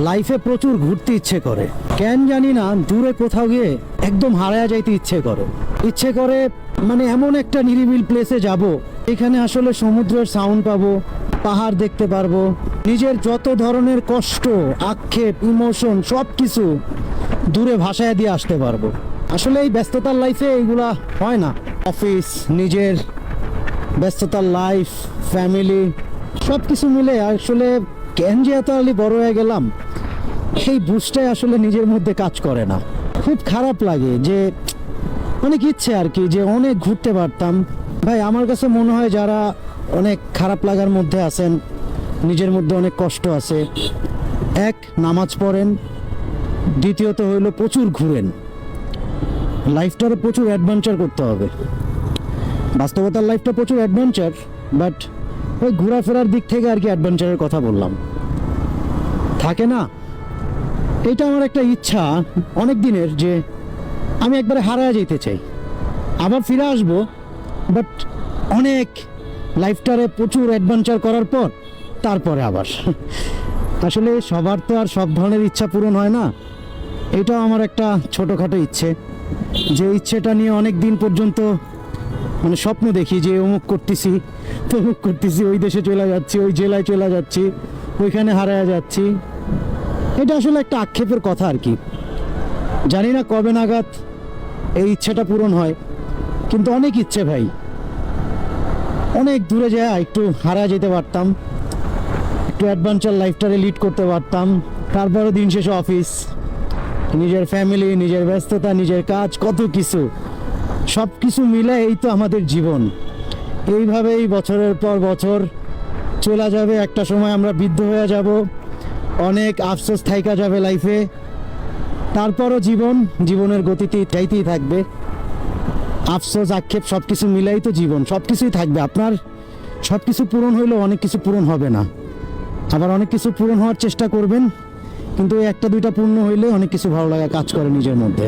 লাইফে প্রচুর ঘুরতে ইচ্ছে করে, কেন জানি না, দূরে কোথাও গিয়ে একদম হারায়া যাইতে ইচ্ছে করে মানে এমন একটা নিরিবিল প্লেসে যাব, এখানে আসলে সমুদ্রের সাউন্ড পাবো, পাহাড় দেখতে পারবো, নিজের যত ধরনের কষ্ট, আক্ষেপ, ইমোশন সব কিছু দূরে ভাসায় দিয়ে আসতে পারবো। আসলে এই ব্যস্ততার লাইফে এইগুলা হয় না। অফিস, নিজের ব্যস্ততার লাইফ, ফ্যামিলি সব কিছু মিলে আসলে কেন যে এত আলি বড় হয়ে গেলাম, সেই বুঝটাই আসলে নিজের মধ্যে কাজ করে না। খুব খারাপ লাগে যে অনেক ইচ্ছে আর কি যে অনেক ঘুরতে পারতাম। ভাই আমার কাছে মনে হয় যারা অনেক খারাপ লাগার মধ্যে আছেন, নিজের মধ্যে অনেক কষ্ট আছে, এক, নামাজ পড়েন, দ্বিতীয়ত হইলো প্রচুর ঘুরেন। লাইফটারে প্রচুর অ্যাডভেঞ্চার করতে হবে। বাস্তবতার লাইফটা প্রচুর অ্যাডভেঞ্চার, বাট ওই ঘোরাফেরার দিক থেকে আর কি অ্যাডভেঞ্চারের কথা বললাম। থাকে না, এটা আমার একটা ইচ্ছা অনেক দিনের যে আমি একবারে হারায় যেতে চাই, আবার ফিরে আসবো, বাট অনেক লাইফটারে প্রচুর অ্যাডভেঞ্চার করার পর তারপরে আবার আসলে সবার তো আর সব ধরনের ইচ্ছা পূরণ হয় না। এটাও আমার একটা ছোটোখাটো ইচ্ছে, যে ইচ্ছেটা নিয়ে অনেক দিন পর্যন্ত মানে স্বপ্ন দেখি যে অমুক করতেছি, তমুক করতেছি, ওই দেশে চলে যাচ্ছি, ওই জেলায় চলে যাচ্ছি, ওইখানে হারায় যাচ্ছি। এটা আসলে একটা আক্ষেপের কথা আর কি। জানি না কবে নাগাদ এই ইচ্ছেটা পূরণ হয়, কিন্তু অনেক ইচ্ছে ভাই, অনেক দূরে যায় একটু হারায় যেতে পারতাম, একটু অ্যাডভেঞ্চার লাইফটারে লিড করতে পারতাম। তারপরে দিন শেষে অফিস, নিজের ফ্যামিলি, নিজের ব্যস্ততা, নিজের কাজ, কত কিছু, সব কিছু মিলে এই তো আমাদের জীবন। এইভাবেই বছরের পর বছর চলে যাবে। একটা সময় আমরা বৃদ্ধ হয়ে যাব, অনেক আফসোস থাইকা যাবে লাইফে। তারপরও জীবনের গতিতে যাইতেই থাকবে। আফসোস, আক্ষেপ সব কিছু মিলাই তো জীবন, সব কিছুই থাকবে। আপনার সব কিছু পূরণ হইলেও অনেক কিছু পূরণ হবে না, আবার অনেক কিছু পূরণ হওয়ার চেষ্টা করবেন, কিন্তু একটা দুইটা পূর্ণ হইলে অনেক কিছু ভালো লাগা কাজ করে নিজের মধ্যে।